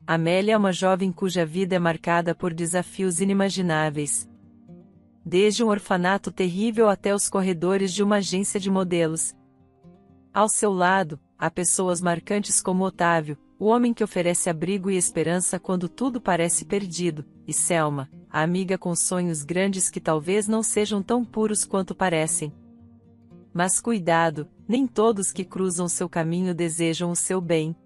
Amélia é uma jovem cuja vida é marcada por desafios inimagináveis. Desde um orfanato terrível até os corredores de uma agência de modelos. Ao seu lado, há pessoas marcantes como Otávio, o homem que oferece abrigo e esperança quando tudo parece perdido, e Selma, a amiga com sonhos grandes que talvez não sejam tão puros quanto parecem. Mas cuidado, nem todos que cruzam seu caminho desejam o seu bem.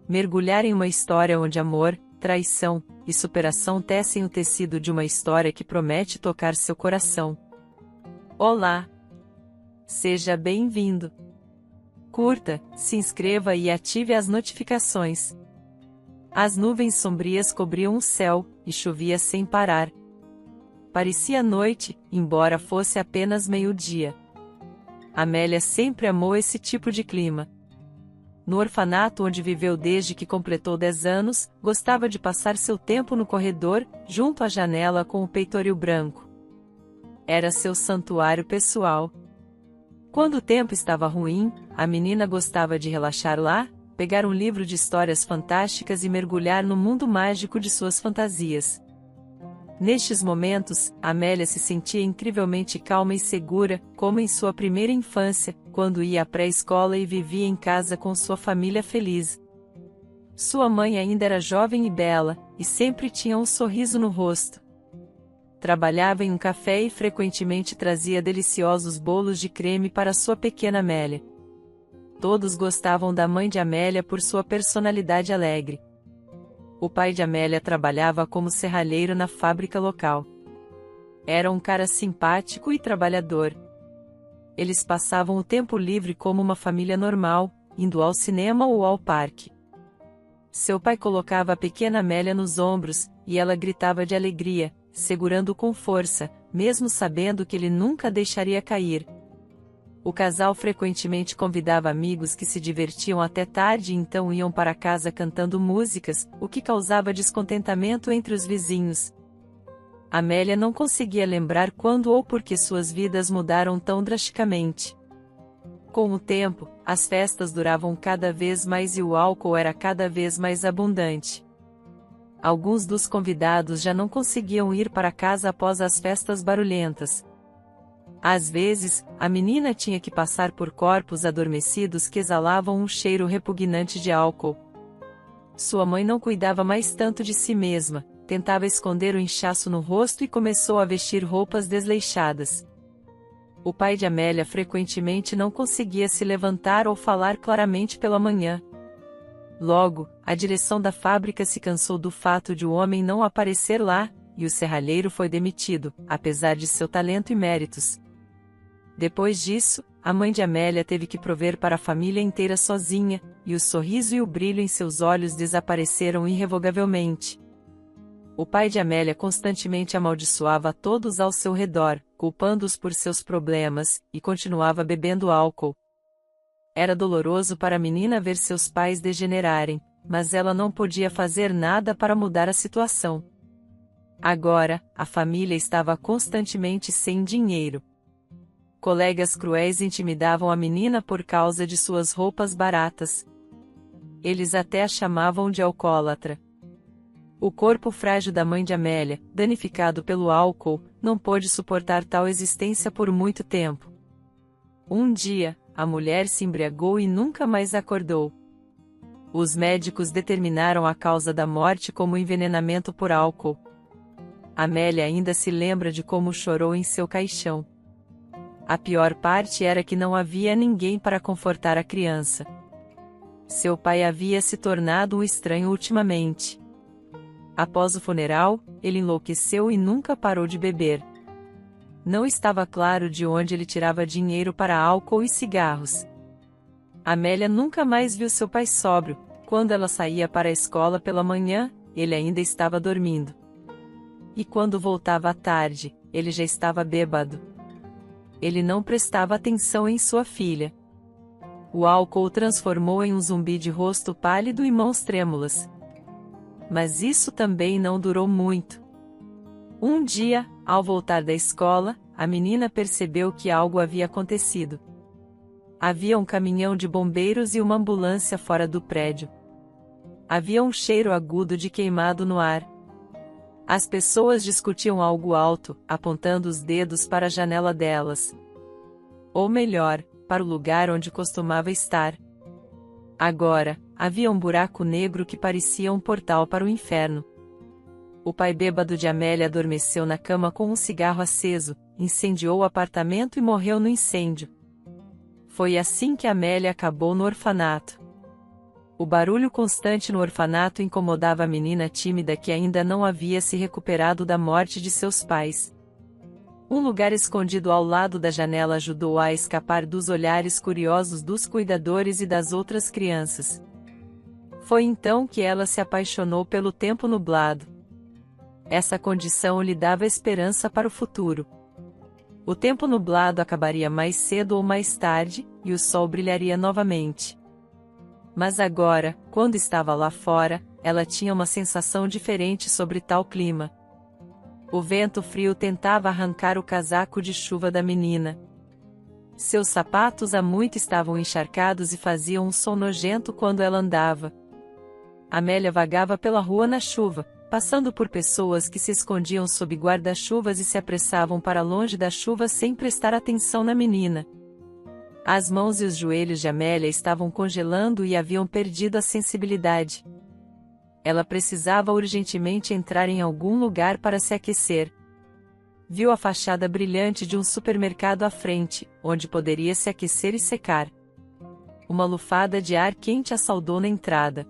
Mergulhar em uma história onde amor, traição e superação tecem o tecido de uma história que promete tocar seu coração. Olá! Seja bem-vindo! Curta, se inscreva e ative as notificações. As nuvens sombrias cobriam o céu, e chovia sem parar. Parecia noite, embora fosse apenas meio-dia. Amélia sempre amou esse tipo de clima. No orfanato onde viveu desde que completou 10 anos, gostava de passar seu tempo no corredor, junto à janela com o peitoril branco. Era seu santuário pessoal. Quando o tempo estava ruim, a menina gostava de relaxar lá, pegar um livro de histórias fantásticas e mergulhar no mundo mágico de suas fantasias. Nestes momentos, Amélia se sentia incrivelmente calma e segura, como em sua primeira infância, quando ia à pré-escola e vivia em casa com sua família feliz. Sua mãe ainda era jovem e bela, e sempre tinha um sorriso no rosto. Trabalhava em um café e frequentemente trazia deliciosos bolos de creme para sua pequena Amélia. Todos gostavam da mãe de Amélia por sua personalidade alegre. O pai de Amélia trabalhava como serralheiro na fábrica local. Era um cara simpático e trabalhador. Eles passavam o tempo livre como uma família normal, indo ao cinema ou ao parque. Seu pai colocava a pequena Amélia nos ombros, e ela gritava de alegria, segurando com força, mesmo sabendo que ele nunca a deixaria cair. O casal frequentemente convidava amigos que se divertiam até tarde e então iam para casa cantando músicas, o que causava descontentamento entre os vizinhos. Amélia não conseguia lembrar quando ou por que suas vidas mudaram tão drasticamente. Com o tempo, as festas duravam cada vez mais e o álcool era cada vez mais abundante. Alguns dos convidados já não conseguiam ir para casa após as festas barulhentas. Às vezes, a menina tinha que passar por corpos adormecidos que exalavam um cheiro repugnante de álcool. Sua mãe não cuidava mais tanto de si mesma, tentava esconder o inchaço no rosto e começou a vestir roupas desleixadas. O pai de Amélia frequentemente não conseguia se levantar ou falar claramente pela manhã. Logo, a direção da fábrica se cansou do fato de o homem não aparecer lá, e o serralheiro foi demitido, apesar de seu talento e méritos. Depois disso, a mãe de Amélia teve que prover para a família inteira sozinha, e o sorriso e o brilho em seus olhos desapareceram irrevogavelmente. O pai de Amélia constantemente amaldiçoava a todos ao seu redor, culpando-os por seus problemas, e continuava bebendo álcool. Era doloroso para a menina ver seus pais degenerarem, mas ela não podia fazer nada para mudar a situação. Agora, a família estava constantemente sem dinheiro. Colegas cruéis intimidavam a menina por causa de suas roupas baratas. Eles até a chamavam de alcoólatra. O corpo frágil da mãe de Amélia, danificado pelo álcool, não pôde suportar tal existência por muito tempo. Um dia, a mulher se embriagou e nunca mais acordou. Os médicos determinaram a causa da morte como envenenamento por álcool. Amélia ainda se lembra de como chorou em seu caixão. A pior parte era que não havia ninguém para confortar a criança. Seu pai havia se tornado um estranho ultimamente. Após o funeral, ele enlouqueceu e nunca parou de beber. Não estava claro de onde ele tirava dinheiro para álcool e cigarros. Amélia nunca mais viu seu pai sóbrio. Quando ela saía para a escola pela manhã, ele ainda estava dormindo. E quando voltava à tarde, ele já estava bêbado. Ele não prestava atenção em sua filha. O álcool o transformou em um zumbi de rosto pálido e mãos trêmulas. Mas isso também não durou muito. Um dia, ao voltar da escola, a menina percebeu que algo havia acontecido. Havia um caminhão de bombeiros e uma ambulância fora do prédio. Havia um cheiro agudo de queimado no ar. As pessoas discutiam algo alto, apontando os dedos para a janela delas. Ou melhor, para o lugar onde costumava estar. Agora, havia um buraco negro que parecia um portal para o inferno. O pai bêbado de Amélia adormeceu na cama com um cigarro aceso, incendiou o apartamento e morreu no incêndio. Foi assim que Amélia acabou no orfanato. O barulho constante no orfanato incomodava a menina tímida que ainda não havia se recuperado da morte de seus pais. Um lugar escondido ao lado da janela ajudou-a a escapar dos olhares curiosos dos cuidadores e das outras crianças. Foi então que ela se apaixonou pelo tempo nublado. Essa condição lhe dava esperança para o futuro. O tempo nublado acabaria mais cedo ou mais tarde, e o sol brilharia novamente. Mas agora, quando estava lá fora, ela tinha uma sensação diferente sobre tal clima. O vento frio tentava arrancar o casaco de chuva da menina. Seus sapatos há muito estavam encharcados e faziam um som nojento quando ela andava. Amélia vagava pela rua na chuva, passando por pessoas que se escondiam sob guarda-chuvas e se apressavam para longe da chuva sem prestar atenção na menina. As mãos e os joelhos de Amélia estavam congelando e haviam perdido a sensibilidade. Ela precisava urgentemente entrar em algum lugar para se aquecer. Viu a fachada brilhante de um supermercado à frente, onde poderia se aquecer e secar. Uma lufada de ar quente a saudou na entrada.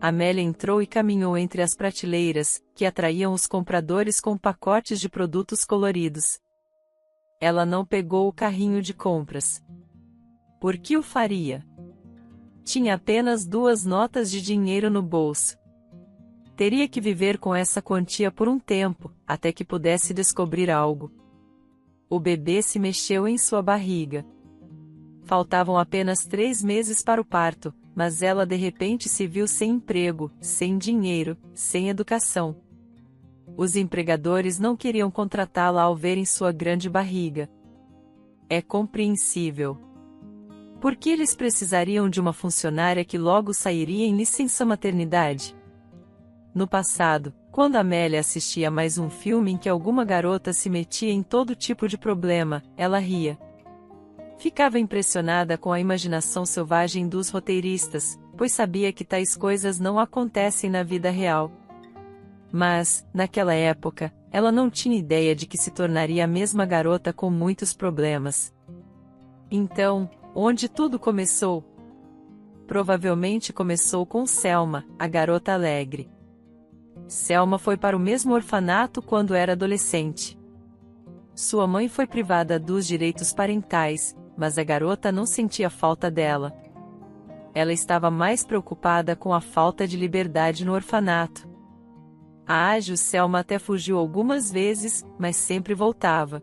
Amélia entrou e caminhou entre as prateleiras, que atraíam os compradores com pacotes de produtos coloridos. Ela não pegou o carrinho de compras. Por que o faria? Tinha apenas 2 notas de dinheiro no bolso. Teria que viver com essa quantia por um tempo, até que pudesse descobrir algo. O bebê se mexeu em sua barriga. Faltavam apenas 3 meses para o parto, mas ela de repente se viu sem emprego, sem dinheiro, sem educação. Os empregadores não queriam contratá-la ao verem sua grande barriga. É compreensível. Por que eles precisariam de uma funcionária que logo sairia em licença maternidade? No passado, quando Amélia assistia a mais um filme em que alguma garota se metia em todo tipo de problema, ela ria. Ficava impressionada com a imaginação selvagem dos roteiristas, pois sabia que tais coisas não acontecem na vida real. Mas, naquela época, ela não tinha ideia de que se tornaria a mesma garota com muitos problemas. Então, onde tudo começou? Provavelmente começou com Selma, a garota alegre. Selma foi para o mesmo orfanato quando era adolescente. Sua mãe foi privada dos direitos parentais, mas a garota não sentia falta dela. Ela estava mais preocupada com a falta de liberdade no orfanato. A ágil Selma até fugiu algumas vezes, mas sempre voltava.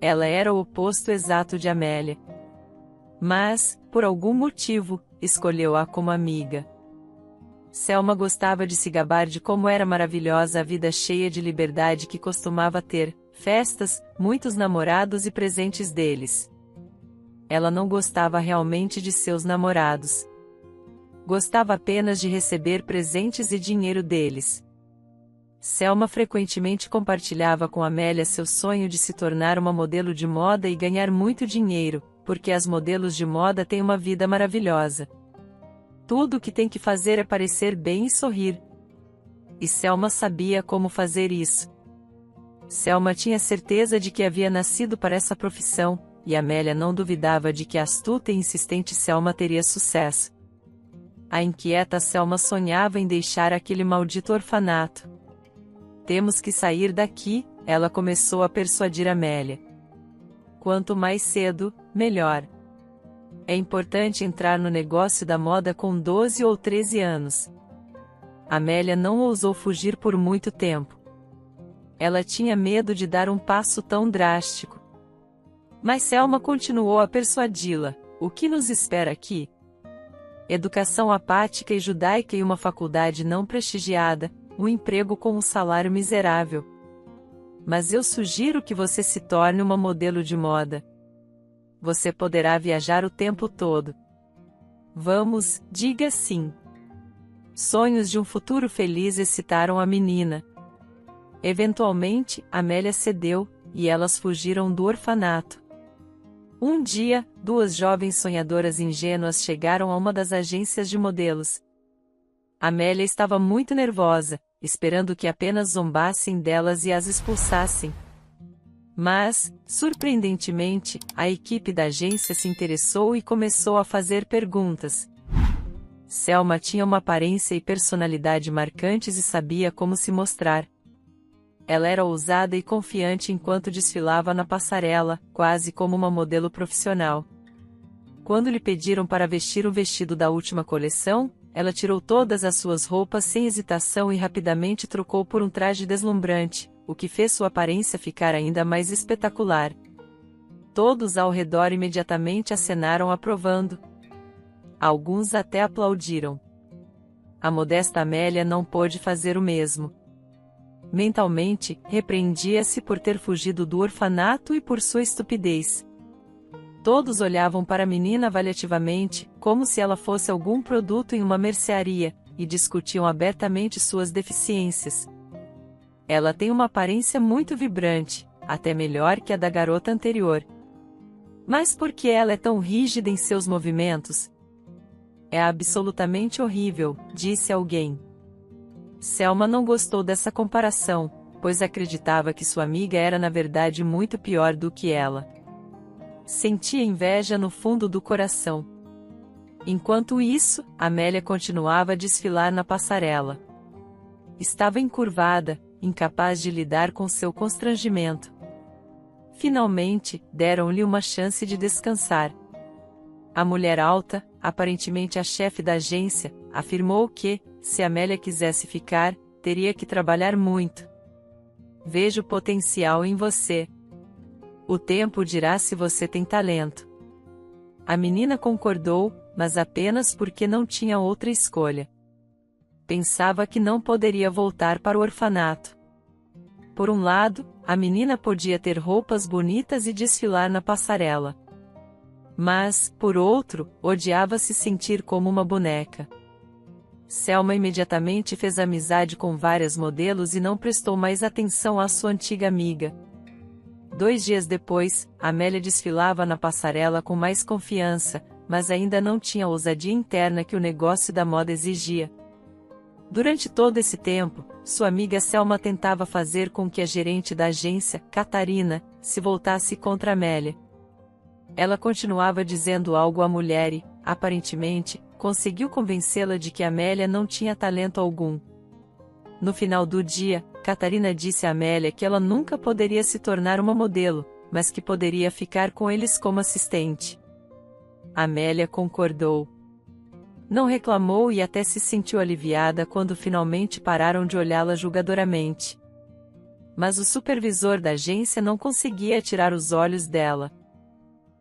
Ela era o oposto exato de Amélia. Mas, por algum motivo, escolheu-a como amiga. Selma gostava de se gabar de como era maravilhosa a vida cheia de liberdade que costumava ter, festas, muitos namorados e presentes deles. Ela não gostava realmente de seus namorados. Gostava apenas de receber presentes e dinheiro deles. Selma frequentemente compartilhava com Amélia seu sonho de se tornar uma modelo de moda e ganhar muito dinheiro, porque as modelos de moda têm uma vida maravilhosa. Tudo o que tem que fazer é parecer bem e sorrir. E Selma sabia como fazer isso. Selma tinha certeza de que havia nascido para essa profissão, e Amélia não duvidava de que a astuta e insistente Selma teria sucesso. A inquieta Selma sonhava em deixar aquele maldito orfanato. Temos que sair daqui, ela começou a persuadir Amélia. Quanto mais cedo, melhor. É importante entrar no negócio da moda com 12 ou 13 anos. Amélia não ousou fugir por muito tempo. Ela tinha medo de dar um passo tão drástico. Mas Selma continuou a persuadi-la. O que nos espera aqui? Educação apática e judaica e uma faculdade não prestigiada, um emprego com um salário miserável. Mas eu sugiro que você se torne uma modelo de moda. Você poderá viajar o tempo todo. Vamos, diga sim. Sonhos de um futuro feliz excitaram a menina. Eventualmente, Amélia cedeu, e elas fugiram do orfanato. Um dia, duas jovens sonhadoras ingênuas chegaram a uma das agências de modelos. Amélia estava muito nervosa, esperando que apenas zombassem delas e as expulsassem. Mas, surpreendentemente, a equipe da agência se interessou e começou a fazer perguntas. Selma tinha uma aparência e personalidade marcantes e sabia como se mostrar. Ela era ousada e confiante enquanto desfilava na passarela, quase como uma modelo profissional. Quando lhe pediram para vestir o vestido da última coleção, ela tirou todas as suas roupas sem hesitação e rapidamente trocou por um traje deslumbrante, o que fez sua aparência ficar ainda mais espetacular. Todos ao redor imediatamente acenaram aprovando. Alguns até aplaudiram. A modesta Amélia não pôde fazer o mesmo. Mentalmente, repreendia-se por ter fugido do orfanato e por sua estupidez. Todos olhavam para a menina avaliativamente, como se ela fosse algum produto em uma mercearia, e discutiam abertamente suas deficiências. Ela tem uma aparência muito vibrante, até melhor que a da garota anterior. Mas por que ela é tão rígida em seus movimentos? É absolutamente horrível, disse alguém. Selma não gostou dessa comparação, pois acreditava que sua amiga era na verdade muito pior do que ela. Sentia inveja no fundo do coração. Enquanto isso, Amélia continuava a desfilar na passarela. Estava encurvada, incapaz de lidar com seu constrangimento. Finalmente, deram-lhe uma chance de descansar. A mulher alta, aparentemente a chefe da agência, afirmou que, se Amélia quisesse ficar, teria que trabalhar muito. Vejo potencial em você. O tempo dirá se você tem talento. A menina concordou, mas apenas porque não tinha outra escolha. Pensava que não poderia voltar para o orfanato. Por um lado, a menina podia ter roupas bonitas e desfilar na passarela. Mas, por outro, odiava se sentir como uma boneca. Selma imediatamente fez amizade com várias modelos e não prestou mais atenção à sua antiga amiga. 2 dias depois, Amélia desfilava na passarela com mais confiança, mas ainda não tinha a ousadia interna que o negócio da moda exigia. Durante todo esse tempo, sua amiga Selma tentava fazer com que a gerente da agência, Catarina, se voltasse contra Amélia. Ela continuava dizendo algo à mulher e, aparentemente, conseguiu convencê-la de que Amélia não tinha talento algum. No final do dia, Catarina disse a Amélia que ela nunca poderia se tornar uma modelo, mas que poderia ficar com eles como assistente. Amélia concordou. Não reclamou e até se sentiu aliviada quando finalmente pararam de olhá-la julgadoramente. Mas o supervisor da agência não conseguia tirar os olhos dela.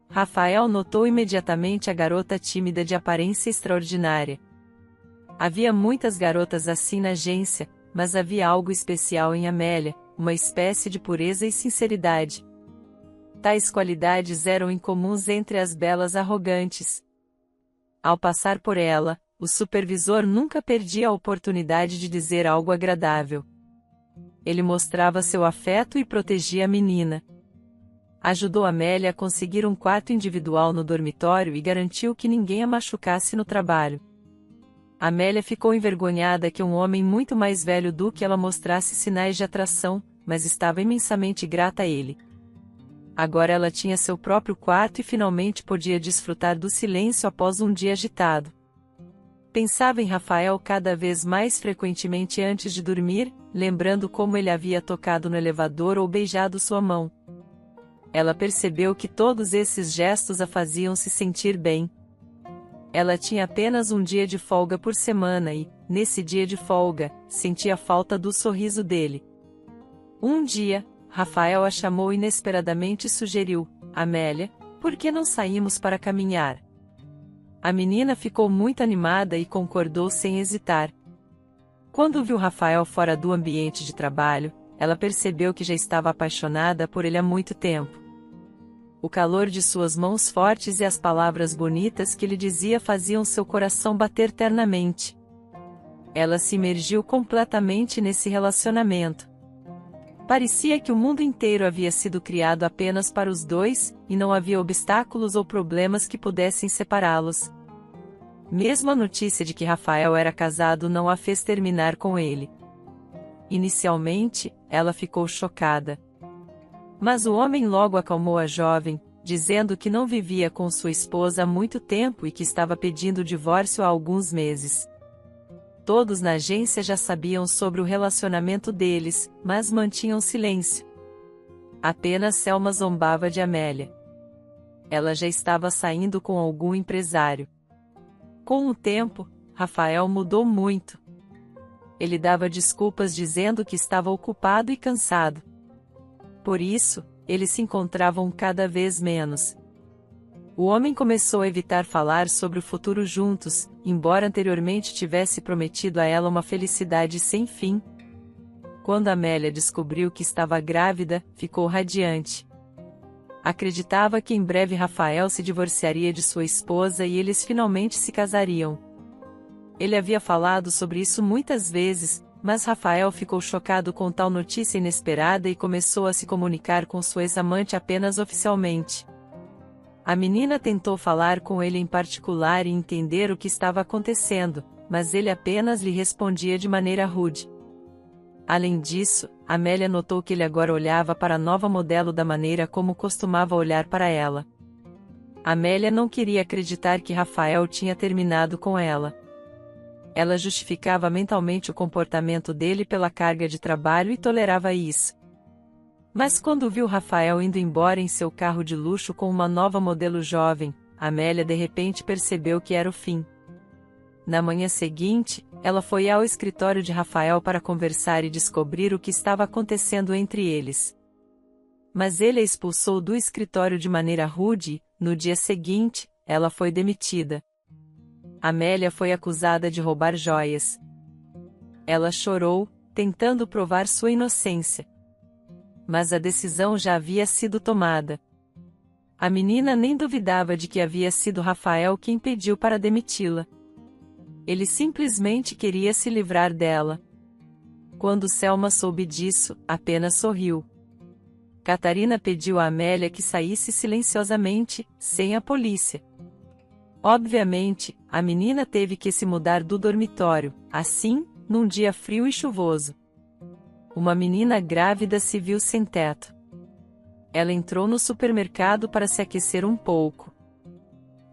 Rafael notou imediatamente a garota tímida de aparência extraordinária. Havia muitas garotas assim na agência, mas havia algo especial em Amélia, uma espécie de pureza e sinceridade. Tais qualidades eram incomuns entre as belas arrogantes. Ao passar por ela, o supervisor nunca perdia a oportunidade de dizer algo agradável. Ele mostrava seu afeto e protegia a menina. Ajudou Amélia a conseguir um quarto individual no dormitório e garantiu que ninguém a machucasse no trabalho. Amélia ficou envergonhada que um homem muito mais velho do que ela mostrasse sinais de atração, mas estava imensamente grata a ele. Agora ela tinha seu próprio quarto e finalmente podia desfrutar do silêncio após um dia agitado. Pensava em Rafael cada vez mais frequentemente antes de dormir, lembrando como ele havia tocado no elevador ou beijado sua mão. Ela percebeu que todos esses gestos a faziam se sentir bem. Ela tinha apenas um dia de folga por semana e, nesse dia de folga, sentia falta do sorriso dele. Um dia, Rafael a chamou inesperadamente e sugeriu: Amélia, por que não saímos para caminhar? A menina ficou muito animada e concordou sem hesitar. Quando viu Rafael fora do ambiente de trabalho, ela percebeu que já estava apaixonada por ele há muito tempo. O calor de suas mãos fortes e as palavras bonitas que lhe dizia faziam seu coração bater ternamente. Ela se imergiu completamente nesse relacionamento. Parecia que o mundo inteiro havia sido criado apenas para os dois, e não havia obstáculos ou problemas que pudessem separá-los. Mesmo a notícia de que Rafael era casado não a fez terminar com ele. Inicialmente, ela ficou chocada. Mas o homem logo acalmou a jovem, dizendo que não vivia com sua esposa há muito tempo e que estava pedindo o divórcio há alguns meses. Todos na agência já sabiam sobre o relacionamento deles, mas mantinham silêncio. Apenas Selma zombava de Amélia. Ela já estava saindo com algum empresário. Com o tempo, Rafael mudou muito. Ele dava desculpas dizendo que estava ocupado e cansado. Por isso, eles se encontravam cada vez menos. O homem começou a evitar falar sobre o futuro juntos, embora anteriormente tivesse prometido a ela uma felicidade sem fim. Quando Amélia descobriu que estava grávida, ficou radiante. Acreditava que em breve Rafael se divorciaria de sua esposa e eles finalmente se casariam. Ele havia falado sobre isso muitas vezes, mas Rafael ficou chocado com tal notícia inesperada e começou a se comunicar com sua ex-amante apenas oficialmente. A menina tentou falar com ele em particular e entender o que estava acontecendo, mas ele apenas lhe respondia de maneira rude. Além disso, Amélia notou que ele agora olhava para a nova modelo da maneira como costumava olhar para ela. Amélia não queria acreditar que Rafael tinha terminado com ela. Ela justificava mentalmente o comportamento dele pela carga de trabalho e tolerava isso. Mas quando viu Rafael indo embora em seu carro de luxo com uma nova modelo jovem, Amélia de repente percebeu que era o fim. Na manhã seguinte, ela foi ao escritório de Rafael para conversar e descobrir o que estava acontecendo entre eles. Mas ele a expulsou do escritório de maneira rude, e, no dia seguinte, ela foi demitida. Amélia foi acusada de roubar joias. Ela chorou, tentando provar sua inocência. Mas a decisão já havia sido tomada. A menina nem duvidava de que havia sido Rafael quem pediu para demiti-la. Ele simplesmente queria se livrar dela. Quando Selma soube disso, apenas sorriu. Catarina pediu a Amélia que saísse silenciosamente, sem a polícia. Obviamente, a menina teve que se mudar do dormitório, assim, num dia frio e chuvoso. Uma menina grávida se viu sem teto. Ela entrou no supermercado para se aquecer um pouco.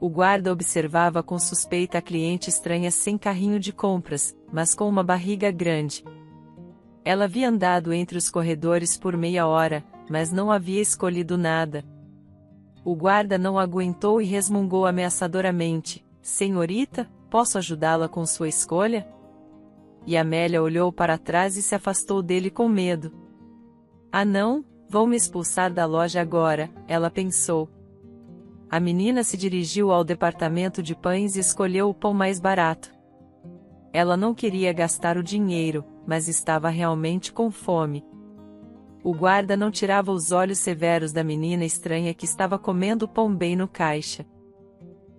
O guarda observava com suspeita a cliente estranha sem carrinho de compras, mas com uma barriga grande. Ela havia andado entre os corredores por meia hora, mas não havia escolhido nada. O guarda não aguentou e resmungou ameaçadoramente: "Senhorita, posso ajudá-la com sua escolha?" E Amélia olhou para trás e se afastou dele com medo. "Ah não, vão me expulsar da loja agora", ela pensou. A menina se dirigiu ao departamento de pães e escolheu o pão mais barato. Ela não queria gastar o dinheiro, mas estava realmente com fome. O guarda não tirava os olhos severos da menina estranha que estava comendo o pão bem no caixa.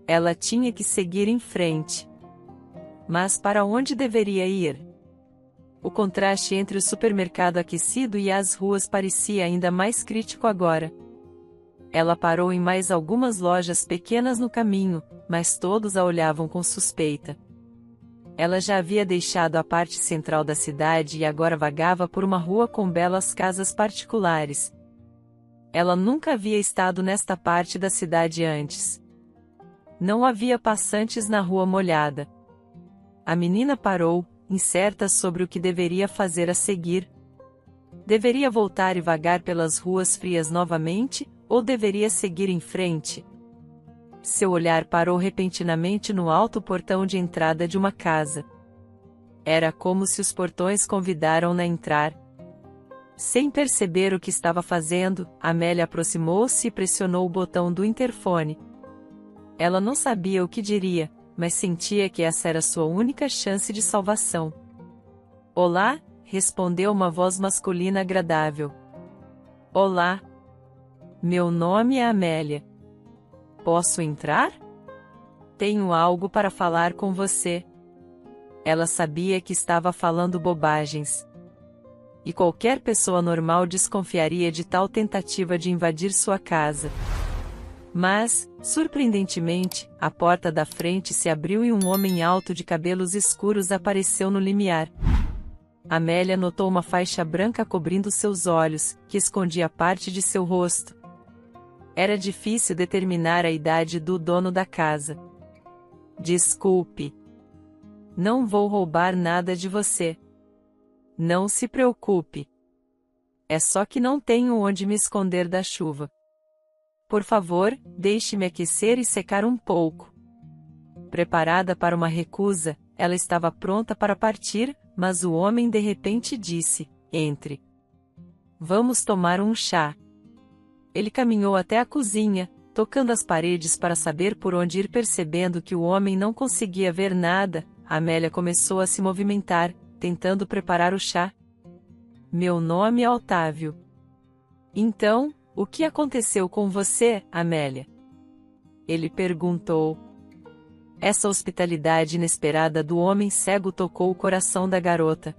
Ela tinha que seguir em frente. Mas para onde deveria ir? O contraste entre o supermercado aquecido e as ruas parecia ainda mais crítico agora. Ela parou em mais algumas lojas pequenas no caminho, mas todos a olhavam com suspeita. Ela já havia deixado a parte central da cidade e agora vagava por uma rua com belas casas particulares. Ela nunca havia estado nesta parte da cidade antes. Não havia passantes na rua molhada. A menina parou, incerta sobre o que deveria fazer a seguir. Deveria voltar e vagar pelas ruas frias novamente, ou deveria seguir em frente? Seu olhar parou repentinamente no alto portão de entrada de uma casa. Era como se os portões convidaram-na a entrar. Sem perceber o que estava fazendo, Amélia aproximou-se e pressionou o botão do interfone. Ela não sabia o que diria, mas sentia que essa era sua única chance de salvação. "Olá", respondeu uma voz masculina agradável. "Olá. Meu nome é Amélia. Posso entrar? Tenho algo para falar com você." Ela sabia que estava falando bobagens. E qualquer pessoa normal desconfiaria de tal tentativa de invadir sua casa. Mas, surpreendentemente, a porta da frente se abriu e um homem alto de cabelos escuros apareceu no limiar. Amélia notou uma faixa branca cobrindo seus olhos, que escondia parte de seu rosto. Era difícil determinar a idade do dono da casa. Desculpe. Não vou roubar nada de você. Não se preocupe. É só que não tenho onde me esconder da chuva. Por favor, deixe-me aquecer e secar um pouco. Preparada para uma recusa, ela estava pronta para partir, mas o homem de repente disse: entre. Vamos tomar um chá. Ele caminhou até a cozinha, tocando as paredes para saber por onde ir. Percebendo que o homem não conseguia ver nada, Amélia começou a se movimentar, tentando preparar o chá. Meu nome é Otávio. Então, o que aconteceu com você, Amélia? Ele perguntou. Essa hospitalidade inesperada do homem cego tocou o coração da garota.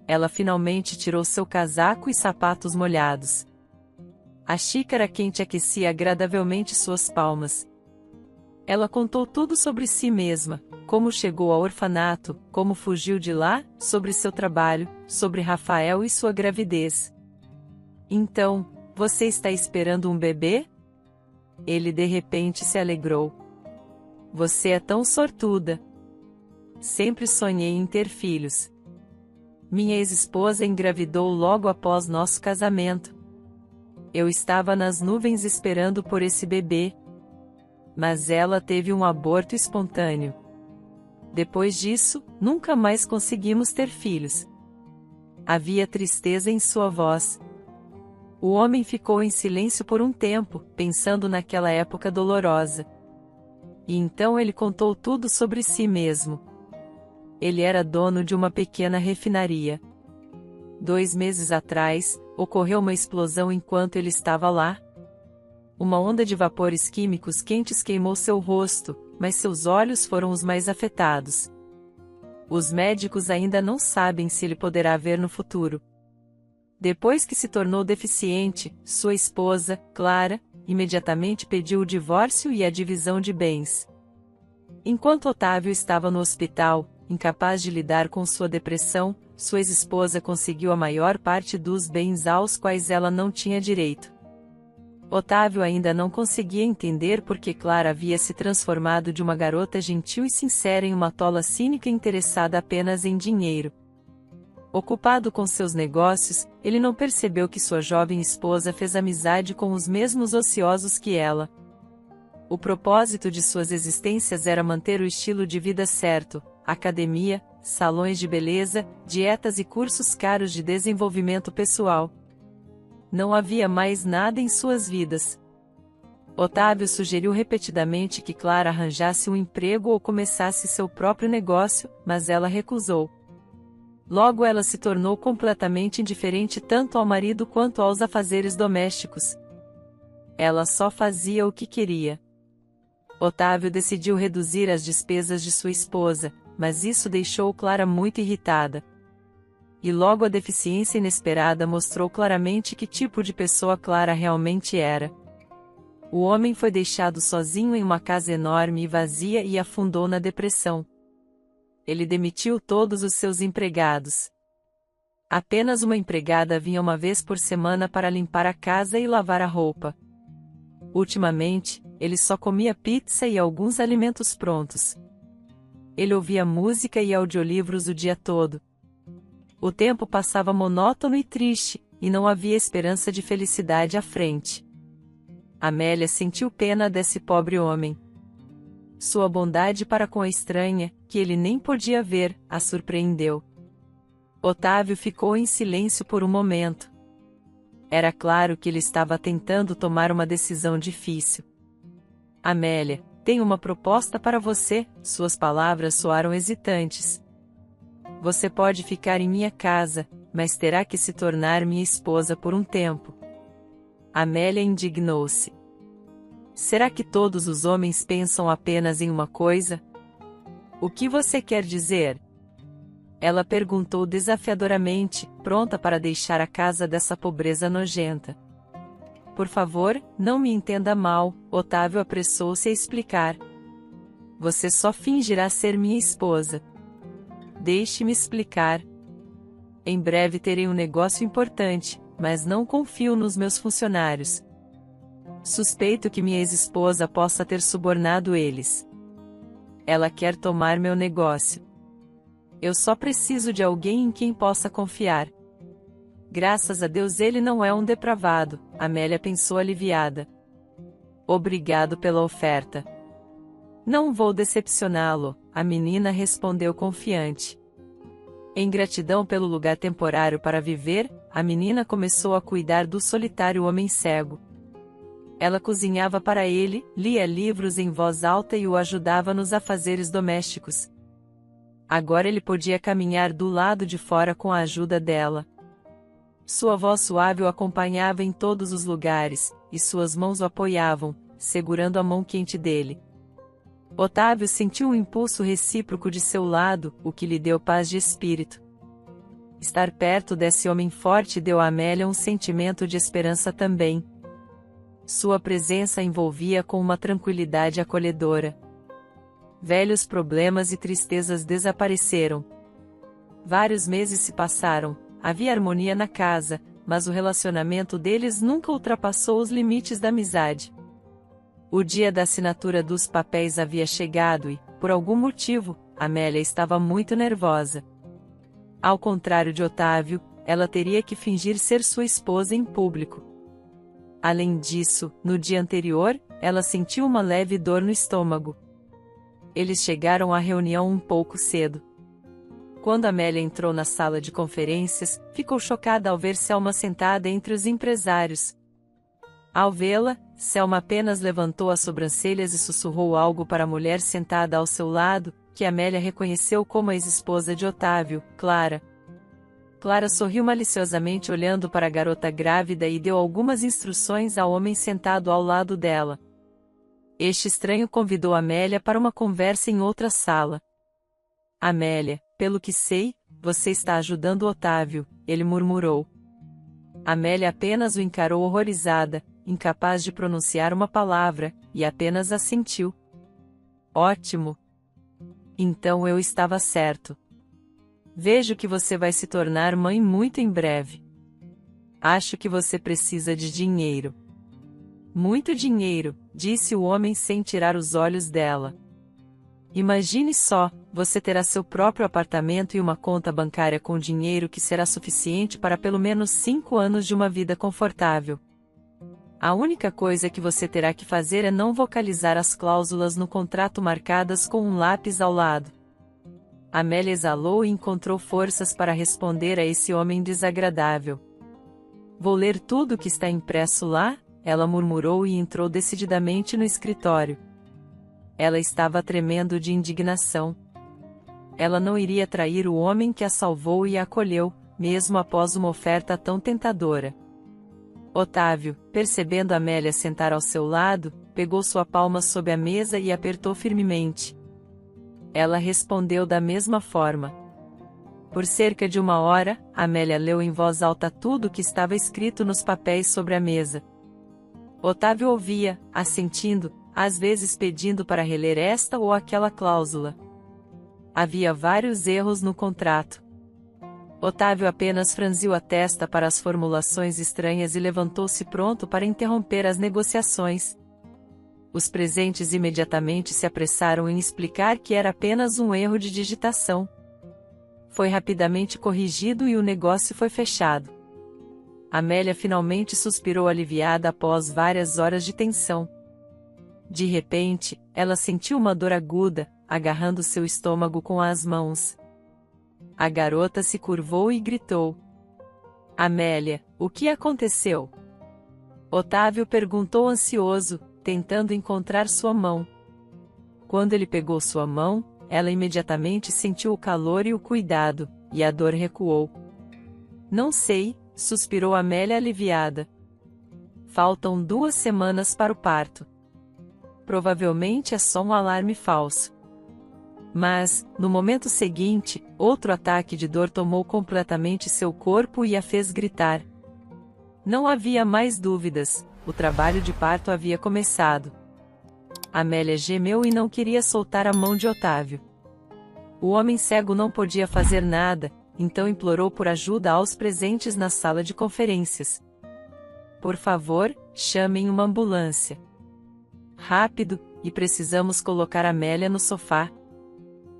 Ela finalmente tirou seu casaco e sapatos molhados. A xícara quente aquecia agradavelmente suas palmas. Ela contou tudo sobre si mesma, como chegou ao orfanato, como fugiu de lá, sobre seu trabalho, sobre Rafael e sua gravidez. Então, você está esperando um bebê? Ele de repente se alegrou. Você é tão sortuda. Sempre sonhei em ter filhos. Minha ex-esposa engravidou logo após nosso casamento. Eu estava nas nuvens esperando por esse bebê. Mas ela teve um aborto espontâneo. Depois disso, nunca mais conseguimos ter filhos. Havia tristeza em sua voz. O homem ficou em silêncio por um tempo, pensando naquela época dolorosa. E então ele contou tudo sobre si mesmo. Ele era dono de uma pequena refinaria. 2 meses atrás, ocorreu uma explosão enquanto ele estava lá. Uma onda de vapores químicos quentes queimou seu rosto, mas seus olhos foram os mais afetados. Os médicos ainda não sabem se ele poderá ver no futuro. Depois que se tornou deficiente, sua esposa, Clara, imediatamente pediu o divórcio e a divisão de bens. Enquanto Otávio estava no hospital, incapaz de lidar com sua depressão, sua ex-esposa conseguiu a maior parte dos bens aos quais ela não tinha direito. Otávio ainda não conseguia entender por que Clara havia se transformado de uma garota gentil e sincera em uma tola cínica interessada apenas em dinheiro. Ocupado com seus negócios, ele não percebeu que sua jovem esposa fez amizade com os mesmos ociosos que ela. O propósito de suas existências era manter o estilo de vida certo: academia, salões de beleza, dietas e cursos caros de desenvolvimento pessoal. Não havia mais nada em suas vidas. Otávio sugeriu repetidamente que Clara arranjasse um emprego ou começasse seu próprio negócio, mas ela recusou. Logo ela se tornou completamente indiferente tanto ao marido quanto aos afazeres domésticos. Ela só fazia o que queria. Otávio decidiu reduzir as despesas de sua esposa, mas isso deixou Clara muito irritada. E logo a deficiência inesperada mostrou claramente que tipo de pessoa Clara realmente era. O homem foi deixado sozinho em uma casa enorme e vazia e afundou na depressão. Ele demitiu todos os seus empregados. Apenas uma empregada vinha uma vez por semana para limpar a casa e lavar a roupa. Ultimamente, ele só comia pizza e alguns alimentos prontos. Ele ouvia música e audiolivros o dia todo. O tempo passava monótono e triste, e não havia esperança de felicidade à frente. Amélia sentiu pena desse pobre homem. Sua bondade para com a estranha, que ele nem podia ver, a surpreendeu. Otávio ficou em silêncio por um momento. Era claro que ele estava tentando tomar uma decisão difícil. Amélia, tenho uma proposta para você, suas palavras soaram hesitantes. Você pode ficar em minha casa, mas terá que se tornar minha esposa por um tempo. Amélia indignou-se. Será que todos os homens pensam apenas em uma coisa? O que você quer dizer? Ela perguntou desafiadoramente, pronta para deixar a casa dessa pobreza nojenta. Por favor, não me entenda mal, Otávio apressou-se a explicar. Você só fingirá ser minha esposa. Deixe-me explicar. Em breve terei um negócio importante, mas não confio nos meus funcionários. Suspeito que minha ex-esposa possa ter subornado eles. Ela quer tomar meu negócio. Eu só preciso de alguém em quem possa confiar. Graças a Deus ele não é um depravado, Amélia pensou aliviada. Obrigado pela oferta. Não vou decepcioná-lo, a menina respondeu confiante. Em gratidão pelo lugar temporário para viver, a menina começou a cuidar do solitário homem cego. Ela cozinhava para ele, lia livros em voz alta e o ajudava nos afazeres domésticos. Agora ele podia caminhar do lado de fora com a ajuda dela. Sua voz suave o acompanhava em todos os lugares, e suas mãos o apoiavam, segurando a mão quente dele. Otávio sentiu um impulso recíproco de seu lado, o que lhe deu paz de espírito. Estar perto desse homem forte deu a Amélia um sentimento de esperança também. Sua presença envolvia com uma tranquilidade acolhedora. Velhos problemas e tristezas desapareceram. Vários meses se passaram, havia harmonia na casa, mas o relacionamento deles nunca ultrapassou os limites da amizade. O dia da assinatura dos papéis havia chegado e, por algum motivo, Amélia estava muito nervosa. Ao contrário de Otávio, ela teria que fingir ser sua esposa em público. Além disso, no dia anterior, ela sentiu uma leve dor no estômago. Eles chegaram à reunião um pouco cedo. Quando Amélia entrou na sala de conferências, ficou chocada ao ver Selma sentada entre os empresários. Ao vê-la, Selma apenas levantou as sobrancelhas e sussurrou algo para a mulher sentada ao seu lado, que Amélia reconheceu como a ex-esposa de Otávio, Clara. Clara sorriu maliciosamente olhando para a garota grávida e deu algumas instruções ao homem sentado ao lado dela. Este estranho convidou Amélia para uma conversa em outra sala. Amélia, pelo que sei, você está ajudando Otávio, ele murmurou. Amélia apenas o encarou horrorizada, incapaz de pronunciar uma palavra, e apenas assentiu. Ótimo! Então eu estava certo. Vejo que você vai se tornar mãe muito em breve. Acho que você precisa de dinheiro. Muito dinheiro, disse o homem sem tirar os olhos dela. Imagine só, você terá seu próprio apartamento e uma conta bancária com dinheiro que será suficiente para pelo menos 5 anos de uma vida confortável. A única coisa que você terá que fazer é não vocalizar as cláusulas no contrato marcadas com um lápis ao lado. Amélia exalou e encontrou forças para responder a esse homem desagradável. Vou ler tudo o que está impresso lá, ela murmurou e entrou decididamente no escritório. Ela estava tremendo de indignação. Ela não iria trair o homem que a salvou e a acolheu, mesmo após uma oferta tão tentadora. Otávio, percebendo Amélia sentar ao seu lado, pegou sua palma sob a mesa e apertou firmemente. Ela respondeu da mesma forma. Por cerca de 1 hora, Amélia leu em voz alta tudo o que estava escrito nos papéis sobre a mesa. Otávio ouvia, assentindo, às vezes pedindo para reler esta ou aquela cláusula. Havia vários erros no contrato. Otávio apenas franziu a testa para as formulações estranhas e levantou-se pronto para interromper as negociações. Os presentes imediatamente se apressaram em explicar que era apenas um erro de digitação. Foi rapidamente corrigido e o negócio foi fechado. Amélia finalmente suspirou aliviada após várias horas de tensão. De repente, ela sentiu uma dor aguda, agarrando seu estômago com as mãos. A garota se curvou e gritou. Amélia, o que aconteceu? Otávio perguntou ansioso, tentando encontrar sua mão. Quando ele pegou sua mão, ela imediatamente sentiu o calor e o cuidado, e a dor recuou. Não sei, suspirou Amélia aliviada. Faltam 2 semanas para o parto. Provavelmente é só um alarme falso. Mas, no momento seguinte, outro ataque de dor tomou completamente seu corpo e a fez gritar. Não havia mais dúvidas, o trabalho de parto havia começado. Amélia gemeu e não queria soltar a mão de Otávio. O homem cego não podia fazer nada, então implorou por ajuda aos presentes na sala de conferências. Por favor, chamem uma ambulância. Rápido, e precisamos colocar Amélia no sofá.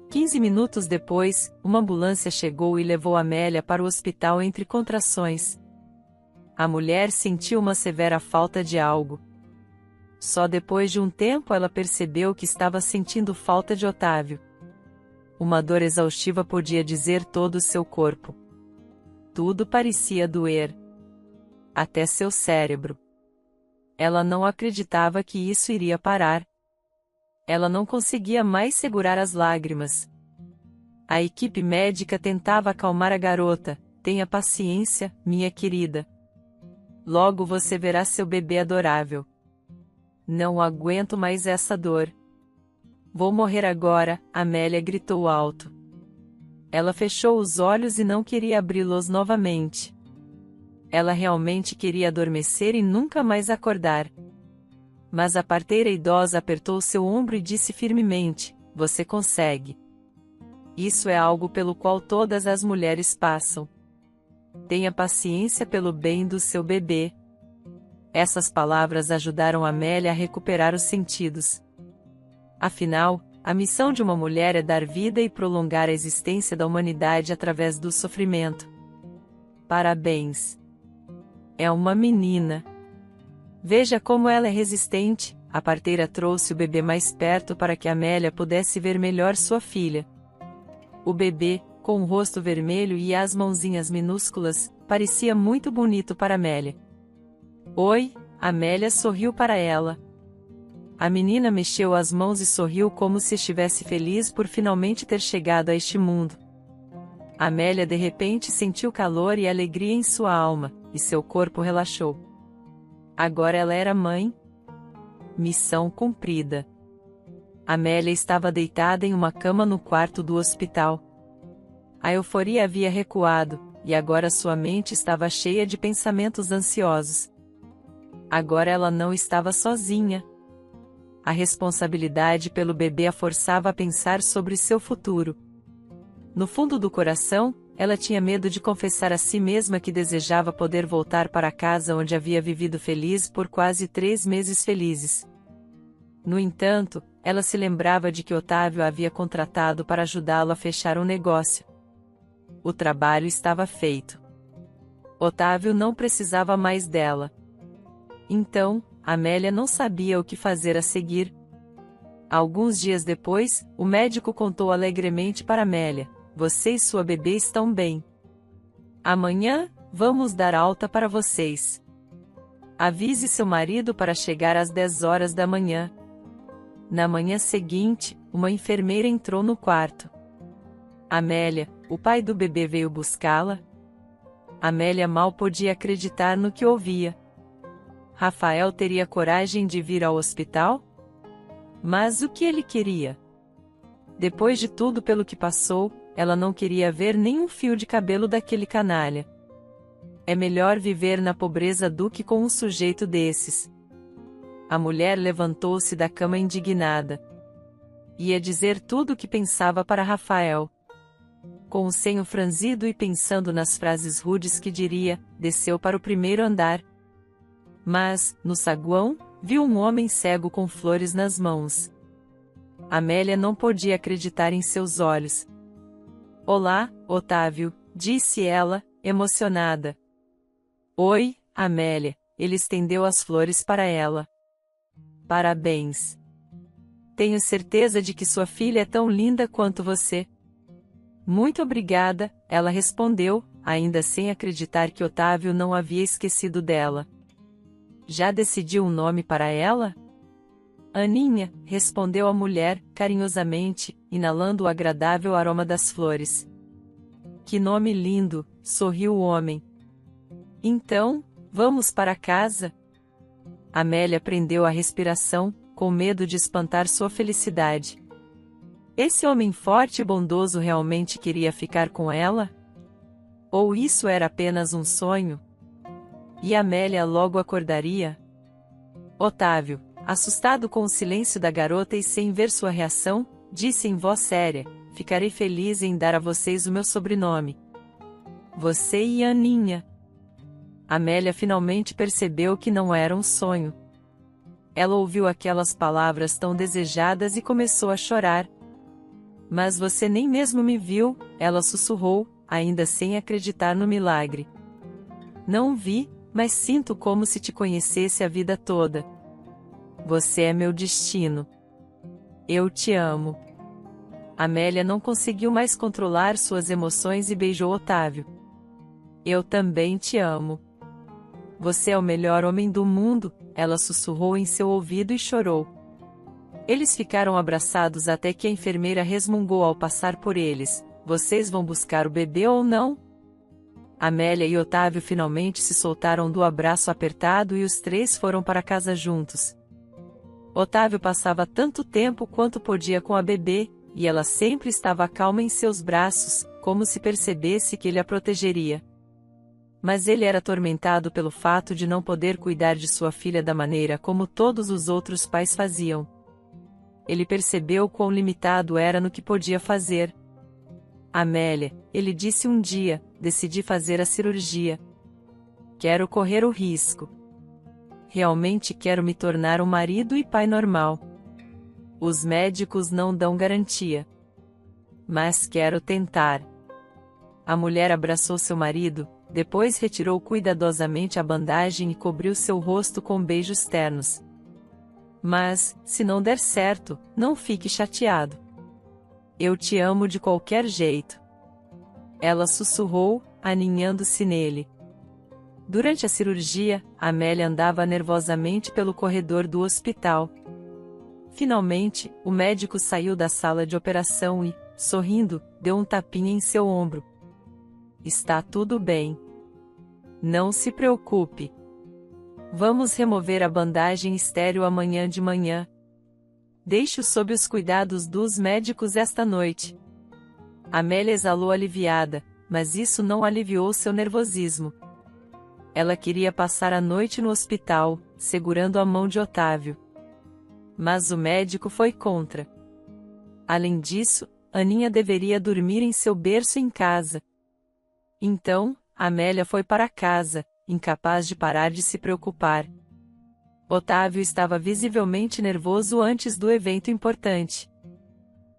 15 minutos depois, uma ambulância chegou e levou Amélia para o hospital entre contrações. A mulher sentiu uma severa falta de algo. Só depois de um tempo ela percebeu que estava sentindo falta de Otávio. Uma dor exaustiva podia dizer todo o seu corpo. Tudo parecia doer. Até seu cérebro. Ela não acreditava que isso iria parar. Ela não conseguia mais segurar as lágrimas. A equipe médica tentava acalmar a garota. Tenha paciência, minha querida. Logo você verá seu bebê adorável. Não aguento mais essa dor. Vou morrer agora, Amélia gritou alto. Ela fechou os olhos e não queria abri-los novamente. Ela realmente queria adormecer e nunca mais acordar. Mas a parteira idosa apertou seu ombro e disse firmemente: você consegue. Isso é algo pelo qual todas as mulheres passam. Tenha paciência pelo bem do seu bebê. Essas palavras ajudaram Amélia a recuperar os sentidos. Afinal, a missão de uma mulher é dar vida e prolongar a existência da humanidade através do sofrimento. Parabéns! É uma menina. Veja como ela é resistente. A parteira trouxe o bebê mais perto para que Amélia pudesse ver melhor sua filha. O bebê, com o rosto vermelho e as mãozinhas minúsculas, parecia muito bonito para Amélia. Oi, Amélia sorriu para ela. A menina mexeu as mãos e sorriu como se estivesse feliz por finalmente ter chegado a este mundo. Amélia de repente sentiu calor e alegria em sua alma, e seu corpo relaxou. Agora ela era mãe. Missão cumprida. Amélia estava deitada em uma cama no quarto do hospital. A euforia havia recuado, e agora sua mente estava cheia de pensamentos ansiosos. Agora ela não estava sozinha. A responsabilidade pelo bebê a forçava a pensar sobre seu futuro. No fundo do coração, ela tinha medo de confessar a si mesma que desejava poder voltar para a casa onde havia vivido feliz por quase 3 meses felizes. No entanto, ela se lembrava de que Otávio a havia contratado para ajudá-lo a fechar um negócio. O trabalho estava feito. Otávio não precisava mais dela. Então, Amélia não sabia o que fazer a seguir. Alguns dias depois, o médico contou alegremente para Amélia: você e sua bebê estão bem. Amanhã, vamos dar alta para vocês. Avise seu marido para chegar às 10 horas da manhã. Na manhã seguinte, uma enfermeira entrou no quarto. Amélia, o pai do bebê veio buscá-la? Amélia mal podia acreditar no que ouvia. Rafael teria coragem de vir ao hospital? Mas o que ele queria? Depois de tudo pelo que passou, ela não queria ver nenhum fio de cabelo daquele canalha. É melhor viver na pobreza do que com um sujeito desses. A mulher levantou-se da cama indignada. Ia dizer tudo o que pensava para Rafael. Com o senho franzido e pensando nas frases rudes que diria, desceu para o primeiro andar. Mas, no saguão, viu um homem cego com flores nas mãos. Amélia não podia acreditar em seus olhos. Olá, Otávio, disse ela, emocionada. Oi, Amélia, ele estendeu as flores para ela. Parabéns. Tenho certeza de que sua filha é tão linda quanto você. Muito obrigada, ela respondeu, ainda sem acreditar que Otávio não havia esquecido dela. Já decidiu um nome para ela? Aninha, respondeu a mulher, carinhosamente, inalando o agradável aroma das flores. Que nome lindo, sorriu o homem. Então, vamos para casa? Amélia prendeu a respiração, com medo de espantar sua felicidade. Esse homem forte e bondoso realmente queria ficar com ela? Ou isso era apenas um sonho? E Amélia logo acordaria? Otávio, assustado com o silêncio da garota e sem ver sua reação, disse em voz séria: ficarei feliz em dar a vocês o meu sobrenome. Você e Aninha. Amélia finalmente percebeu que não era um sonho. Ela ouviu aquelas palavras tão desejadas e começou a chorar. Mas você nem mesmo me viu, ela sussurrou, ainda sem acreditar no milagre. Não vi, mas sinto como se te conhecesse a vida toda. Você é meu destino. Eu te amo. Amélia não conseguiu mais controlar suas emoções e beijou Otávio. Eu também te amo. Você é o melhor homem do mundo, ela sussurrou em seu ouvido e chorou. Eles ficaram abraçados até que a enfermeira resmungou ao passar por eles: vocês vão buscar o bebê ou não? Amélia e Otávio finalmente se soltaram do abraço apertado e os três foram para casa juntos. Otávio passava tanto tempo quanto podia com a bebê, e ela sempre estava calma em seus braços, como se percebesse que ele a protegeria. Mas ele era atormentado pelo fato de não poder cuidar de sua filha da maneira como todos os outros pais faziam. Ele percebeu quão limitado era no que podia fazer. Amélia, ele disse um dia, decidi fazer a cirurgia. Quero correr o risco. Realmente quero me tornar um marido e pai normal. Os médicos não dão garantia. Mas quero tentar. A mulher abraçou seu marido, depois retirou cuidadosamente a bandagem e cobriu seu rosto com beijos ternos. Mas, se não der certo, não fique chateado. Eu te amo de qualquer jeito. Ela sussurrou, aninhando-se nele. Durante a cirurgia, Amélia andava nervosamente pelo corredor do hospital. Finalmente, o médico saiu da sala de operação e, sorrindo, deu um tapinha em seu ombro. Está tudo bem. Não se preocupe. Vamos remover a bandagem estéril amanhã de manhã. Deixe-o sob os cuidados dos médicos esta noite. Amélia exalou aliviada, mas isso não aliviou seu nervosismo. Ela queria passar a noite no hospital, segurando a mão de Otávio. Mas o médico foi contra. Além disso, Aninha deveria dormir em seu berço em casa. Então, Amélia foi para casa, incapaz de parar de se preocupar. Otávio estava visivelmente nervoso antes do evento importante.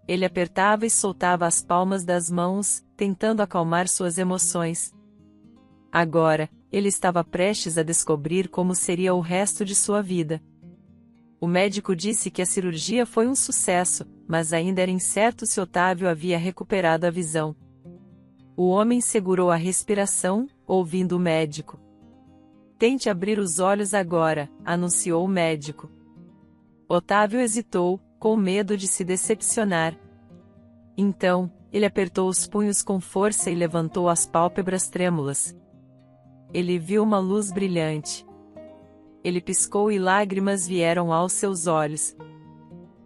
Ele apertava e soltava as palmas das mãos, tentando acalmar suas emoções. Agora, ele estava prestes a descobrir como seria o resto de sua vida. O médico disse que a cirurgia foi um sucesso, mas ainda era incerto se Otávio havia recuperado a visão. O homem segurou a respiração, ouvindo o médico. Tente abrir os olhos agora, anunciou o médico. Otávio hesitou, com medo de se decepcionar. Então, ele apertou os punhos com força e levantou as pálpebras trêmulas. Ele viu uma luz brilhante. Ele piscou e lágrimas vieram aos seus olhos.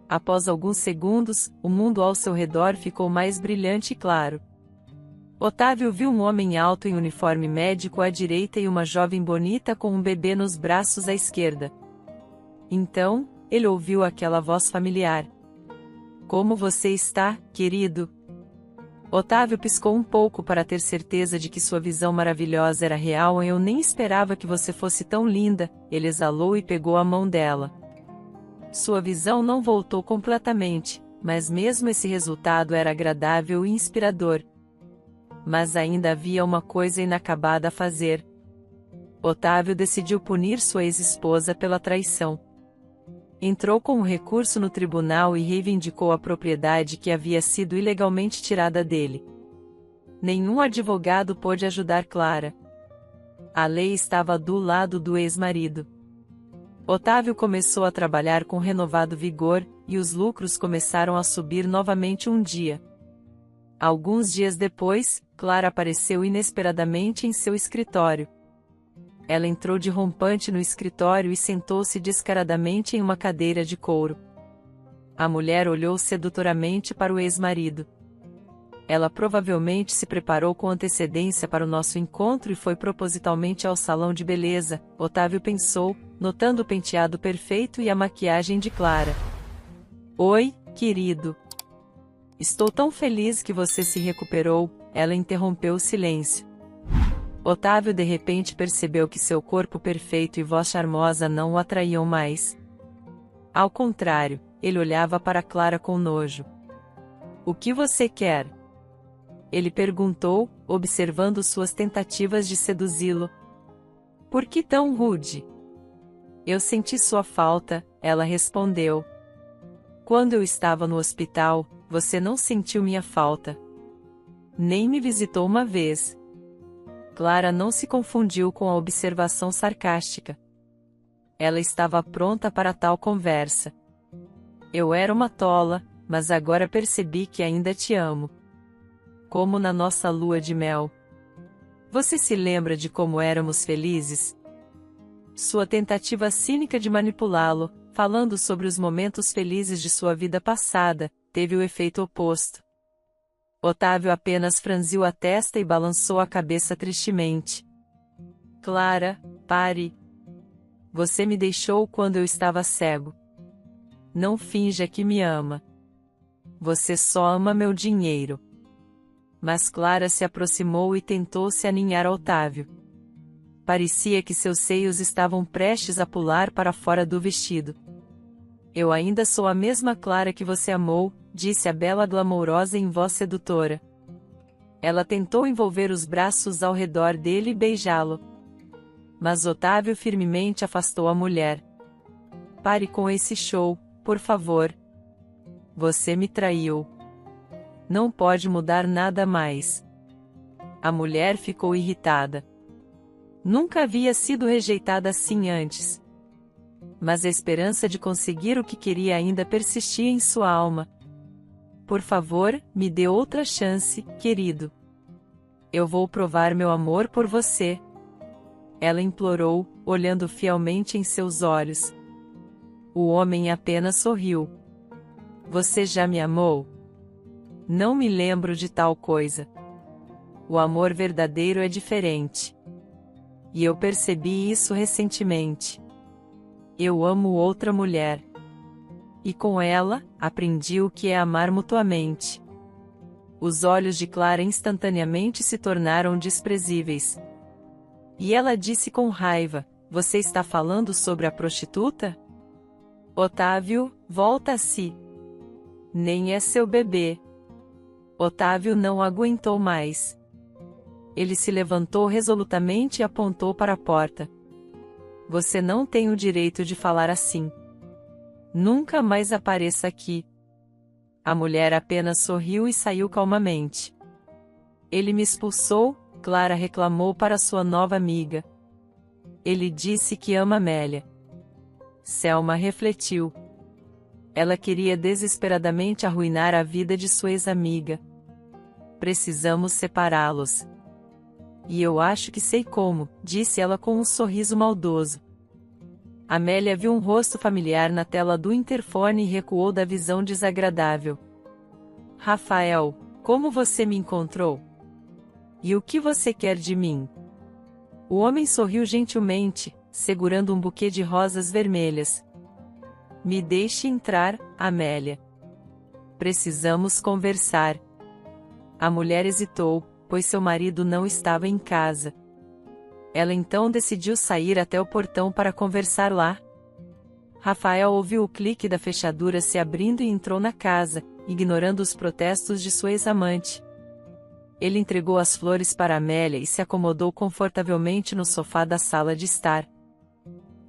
Após alguns segundos, o mundo ao seu redor ficou mais brilhante e claro. Otávio viu um homem alto em uniforme médico à direita e uma jovem bonita com um bebê nos braços à esquerda. Então, ele ouviu aquela voz familiar. Como você está, querido? Otávio piscou um pouco para ter certeza de que sua visão maravilhosa era real. Eu nem esperava que você fosse tão linda, ele exalou e pegou a mão dela. Sua visão não voltou completamente, mas mesmo esse resultado era agradável e inspirador. Mas ainda havia uma coisa inacabada a fazer. Otávio decidiu punir sua ex-esposa pela traição. Entrou com um recurso no tribunal e reivindicou a propriedade que havia sido ilegalmente tirada dele. Nenhum advogado pôde ajudar Clara. A lei estava do lado do ex-marido. Otávio começou a trabalhar com renovado vigor, e os lucros começaram a subir novamente um dia. Alguns dias depois, Clara apareceu inesperadamente em seu escritório. Ela entrou de rompante no escritório e sentou-se descaradamente em uma cadeira de couro. A mulher olhou sedutoramente para o ex-marido. Ela provavelmente se preparou com antecedência para o nosso encontro e foi propositalmente ao salão de beleza, Otávio pensou, notando o penteado perfeito e a maquiagem de Clara. Oi, querido. Estou tão feliz que você se recuperou, ela interrompeu o silêncio. Otávio de repente percebeu que seu corpo perfeito e voz charmosa não o atraíam mais. Ao contrário, ele olhava para Clara com nojo. O que você quer? Ele perguntou, observando suas tentativas de seduzi-lo. Por que tão rude? Eu senti sua falta, ela respondeu. Quando eu estava no hospital, você não sentiu minha falta. Nem me visitou uma vez. Clara não se confundiu com a observação sarcástica. Ela estava pronta para tal conversa. Eu era uma tola, mas agora percebi que ainda te amo. Como na nossa lua de mel. Você se lembra de como éramos felizes? Sua tentativa cínica de manipulá-lo, falando sobre os momentos felizes de sua vida passada, teve o efeito oposto. Otávio apenas franziu a testa e balançou a cabeça tristemente. Clara, pare. Você me deixou quando eu estava cego. Não finja que me ama. Você só ama meu dinheiro. Mas Clara se aproximou e tentou se aninhar a Otávio. Parecia que seus seios estavam prestes a pular para fora do vestido. Eu ainda sou a mesma Clara que você amou, disse a bela glamourosa em voz sedutora. Ela tentou envolver os braços ao redor dele e beijá-lo. Mas Otávio firmemente afastou a mulher. Pare com esse show, por favor. Você me traiu. Não pode mudar nada mais. A mulher ficou irritada. Nunca havia sido rejeitada assim antes. Mas a esperança de conseguir o que queria ainda persistia em sua alma. Por favor, me dê outra chance, querido. Eu vou provar meu amor por você. Ela implorou, olhando fielmente em seus olhos. O homem apenas sorriu. Você já me amou? Não me lembro de tal coisa. O amor verdadeiro é diferente. E eu percebi isso recentemente. Eu amo outra mulher. E com ela, aprendi o que é amar mutuamente. Os olhos de Clara instantaneamente se tornaram desprezíveis. E ela disse com raiva, você está falando sobre a prostituta? Otávio, volta a si. Nem é seu bebê. Otávio não aguentou mais. Ele se levantou resolutamente e apontou para a porta. Você não tem o direito de falar assim. Nunca mais apareça aqui. A mulher apenas sorriu e saiu calmamente. Ele me expulsou, Clara reclamou para sua nova amiga. Ele disse que ama Amélia. Selma refletiu. Ela queria desesperadamente arruinar a vida de sua ex-amiga. Precisamos separá-los. E eu acho que sei como, disse ela com um sorriso maldoso. Amélia viu um rosto familiar na tela do interfone e recuou da visão desagradável. Rafael, como você me encontrou? E o que você quer de mim? O homem sorriu gentilmente, segurando um buquê de rosas vermelhas. Me deixe entrar, Amélia. Precisamos conversar. A mulher hesitou, pois seu marido não estava em casa. Ela então decidiu sair até o portão para conversar lá. Rafael ouviu o clique da fechadura se abrindo e entrou na casa, ignorando os protestos de sua ex-amante. Ele entregou as flores para Amélia e se acomodou confortavelmente no sofá da sala de estar.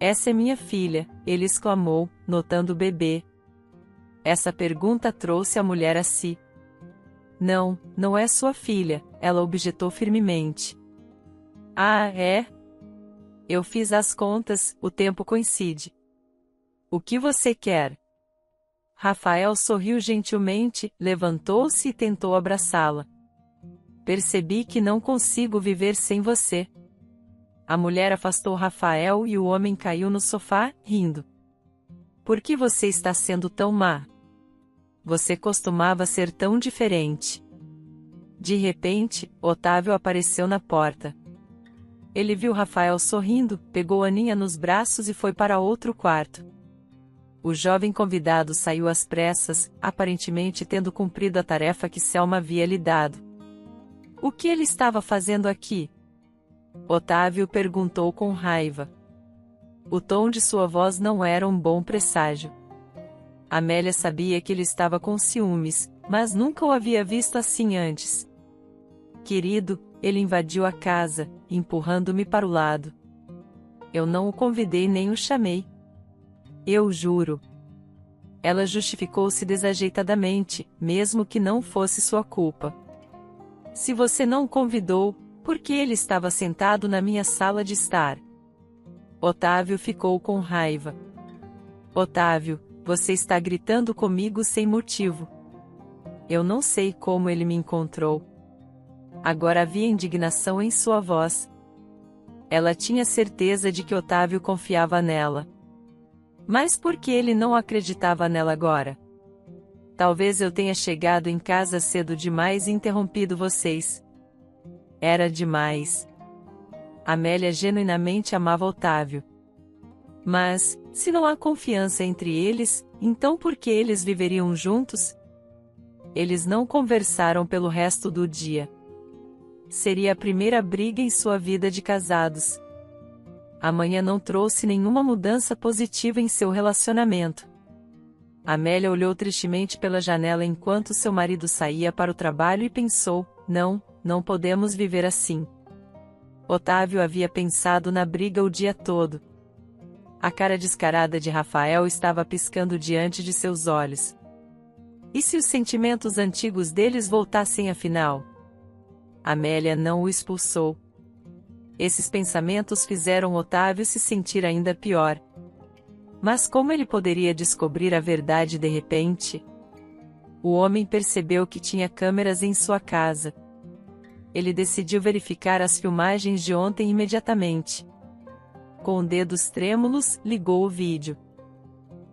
Essa é minha filha, ele exclamou, notando o bebê. Essa pergunta trouxe a mulher a si. Não, não é sua filha, ela objetou firmemente. Ah, é? Eu fiz as contas, o tempo coincide. O que você quer? Rafael sorriu gentilmente, levantou-se e tentou abraçá-la. Percebi que não consigo viver sem você. A mulher afastou Rafael e o homem caiu no sofá, rindo. Por que você está sendo tão má? Você costumava ser tão diferente. De repente, Otávio apareceu na porta. Ele viu Rafael sorrindo, pegou Aninha nos braços e foi para outro quarto. O jovem convidado saiu às pressas, aparentemente tendo cumprido a tarefa que Selma havia lhe dado. O que ele estava fazendo aqui? Otávio perguntou com raiva. O tom de sua voz não era um bom presságio. Amélia sabia que ele estava com ciúmes, mas nunca o havia visto assim antes. Querido, ele invadiu a casa, empurrando-me para o lado. Eu não o convidei nem o chamei. Eu juro. Ela justificou-se desajeitadamente, mesmo que não fosse sua culpa. Se você não o convidou, por que ele estava sentado na minha sala de estar? Otávio ficou com raiva. Otávio, você está gritando comigo sem motivo. Eu não sei como ele me encontrou. Agora havia indignação em sua voz. Ela tinha certeza de que Otávio confiava nela. Mas por que ele não acreditava nela agora? Talvez eu tenha chegado em casa cedo demais e interrompido vocês. Era demais. Amélia genuinamente amava Otávio. Mas, se não há confiança entre eles, então por que eles viveriam juntos? Eles não conversaram pelo resto do dia. Seria a primeira briga em sua vida de casados. A manhã não trouxe nenhuma mudança positiva em seu relacionamento. Amélia olhou tristemente pela janela enquanto seu marido saía para o trabalho e pensou, não podemos viver assim. Otávio havia pensado na briga o dia todo. A cara descarada de Rafael estava piscando diante de seus olhos. E se os sentimentos antigos deles voltassem afinal? Amélia não o expulsou. Esses pensamentos fizeram Otávio se sentir ainda pior. Mas como ele poderia descobrir a verdade de repente? O homem percebeu que tinha câmeras em sua casa. Ele decidiu verificar as filmagens de ontem imediatamente. Com dedos trêmulos, ligou o vídeo.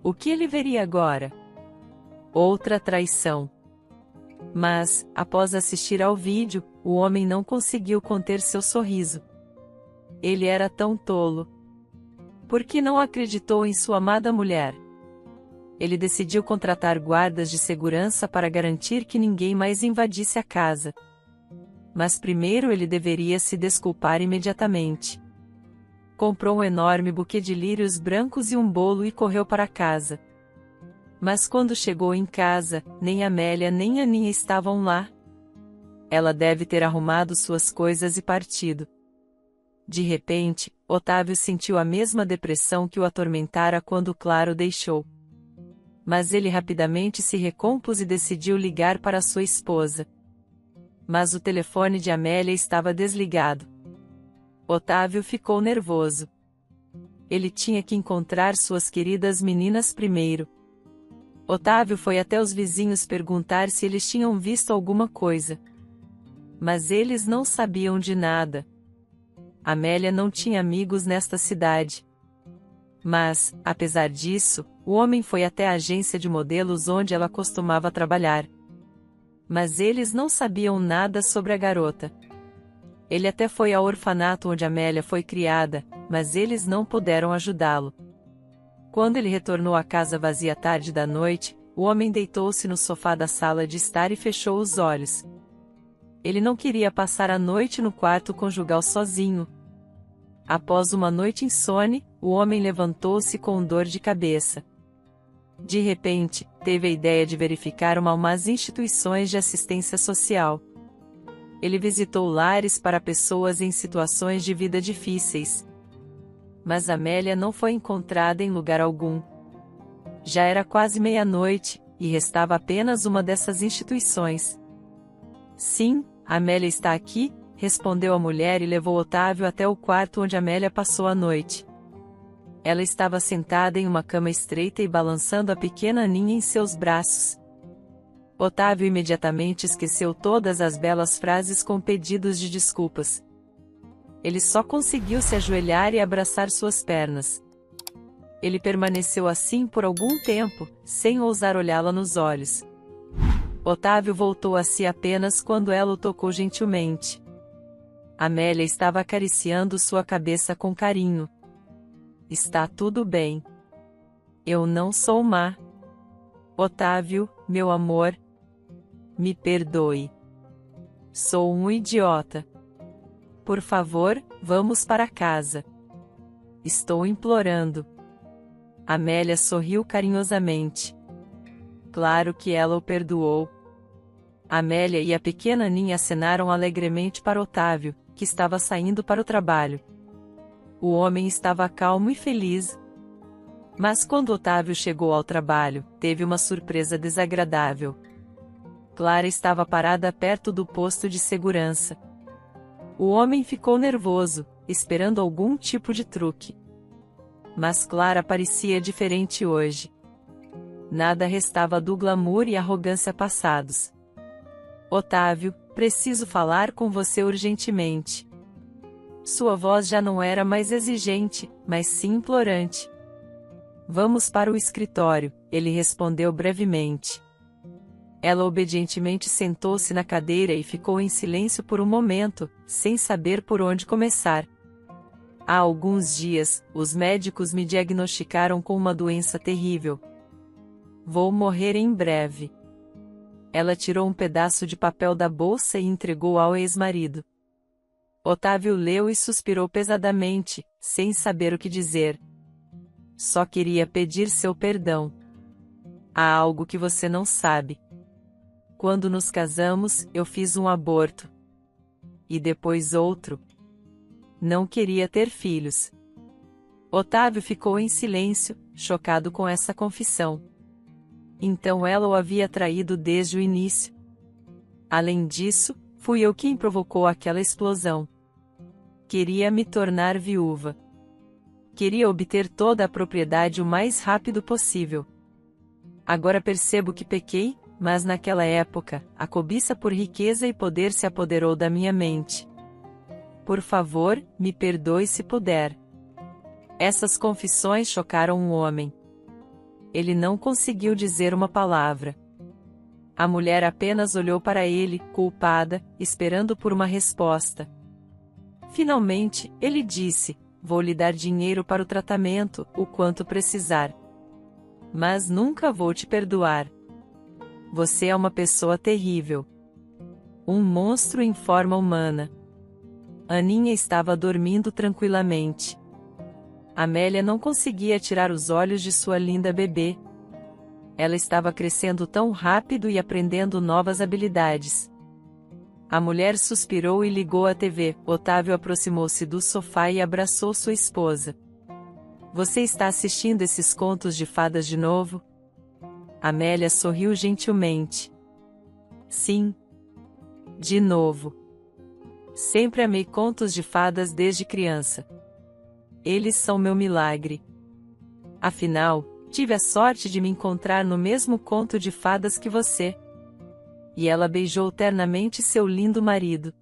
O que ele veria agora? Outra traição. Mas, após assistir ao vídeo, o homem não conseguiu conter seu sorriso. Ele era tão tolo. Por que não acreditou em sua amada mulher? Ele decidiu contratar guardas de segurança para garantir que ninguém mais invadisse a casa. Mas primeiro ele deveria se desculpar imediatamente. Comprou um enorme buquê de lírios brancos e um bolo e correu para casa. Mas quando chegou em casa, nem Amélia nem Aninha estavam lá. Ela deve ter arrumado suas coisas e partido. De repente, Otávio sentiu a mesma depressão que o atormentara quando Claro deixou. Mas ele rapidamente se recompôs e decidiu ligar para sua esposa. Mas o telefone de Amélia estava desligado. Otávio ficou nervoso. Ele tinha que encontrar suas queridas meninas primeiro. Otávio foi até os vizinhos perguntar se eles tinham visto alguma coisa. Mas eles não sabiam de nada. Amélia não tinha amigos nesta cidade. Mas, apesar disso, o homem foi até a agência de modelos onde ela costumava trabalhar. Mas eles não sabiam nada sobre a garota. Ele até foi ao orfanato onde Amélia foi criada, mas eles não puderam ajudá-lo. Quando ele retornou à casa vazia tarde da noite, o homem deitou-se no sofá da sala de estar e fechou os olhos. Ele não queria passar a noite no quarto conjugal sozinho. Após uma noite insone, o homem levantou-se com dor de cabeça. De repente, teve a ideia de verificar umas instituições de assistência social. Ele visitou lares para pessoas em situações de vida difíceis. Mas Amélia não foi encontrada em lugar algum. Já era quase meia-noite, e restava apenas uma dessas instituições. Sim, Amélia está aqui, respondeu a mulher e levou Otávio até o quarto onde Amélia passou a noite. Ela estava sentada em uma cama estreita e balançando a pequena Aninha em seus braços. Otávio imediatamente esqueceu todas as belas frases com pedidos de desculpas. Ele só conseguiu se ajoelhar e abraçar suas pernas. Ele permaneceu assim por algum tempo, sem ousar olhá-la nos olhos. Otávio voltou a si apenas quando ela o tocou gentilmente. Amélia estava acariciando sua cabeça com carinho. Está tudo bem. Eu não sou má. Otávio, meu amor. Me perdoe. Sou um idiota. Por favor, vamos para casa. Estou implorando. Amélia sorriu carinhosamente. Claro que ela o perdoou. Amélia e a pequena Ninha acenaram alegremente para Otávio, que estava saindo para o trabalho. O homem estava calmo e feliz. Mas quando Otávio chegou ao trabalho, teve uma surpresa desagradável. Clara estava parada perto do posto de segurança. O homem ficou nervoso, esperando algum tipo de truque. Mas Clara parecia diferente hoje. Nada restava do glamour e arrogância passados. Otávio, preciso falar com você urgentemente. Sua voz já não era mais exigente, mas sim implorante. Vamos para o escritório, ele respondeu brevemente. Ela obedientemente sentou-se na cadeira e ficou em silêncio por um momento, sem saber por onde começar. Há alguns dias, os médicos me diagnosticaram com uma doença terrível. Vou morrer em breve. Ela tirou um pedaço de papel da bolsa e entregou ao ex-marido. Otávio leu e suspirou pesadamente, sem saber o que dizer. Só queria pedir seu perdão. Há algo que você não sabe. Quando nos casamos, eu fiz um aborto. E depois outro. Não queria ter filhos. Otávio ficou em silêncio, chocado com essa confissão. Então ela o havia traído desde o início. Além disso, fui eu quem provocou aquela explosão. Queria me tornar viúva. Queria obter toda a propriedade o mais rápido possível. Agora percebo que pequei, mas naquela época, a cobiça por riqueza e poder se apoderou da minha mente. Por favor, me perdoe se puder. Essas confissões chocaram o homem. Ele não conseguiu dizer uma palavra. A mulher apenas olhou para ele, culpada, esperando por uma resposta. Finalmente, ele disse: vou lhe dar dinheiro para o tratamento, o quanto precisar. Mas nunca vou te perdoar. Você é uma pessoa terrível. Um monstro em forma humana. Aninha estava dormindo tranquilamente. Amélia não conseguia tirar os olhos de sua linda bebê. Ela estava crescendo tão rápido e aprendendo novas habilidades. A mulher suspirou e ligou a TV. Otávio aproximou-se do sofá e abraçou sua esposa. Você está assistindo esses contos de fadas de novo? Amélia sorriu gentilmente. Sim. De novo. Sempre amei contos de fadas desde criança. Eles são meu milagre. Afinal, tive a sorte de me encontrar no mesmo conto de fadas que você. E ela beijou ternamente seu lindo marido.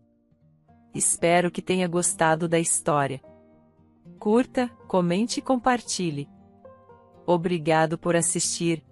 Espero que tenha gostado da história. Curta, comente e compartilhe. Obrigado por assistir.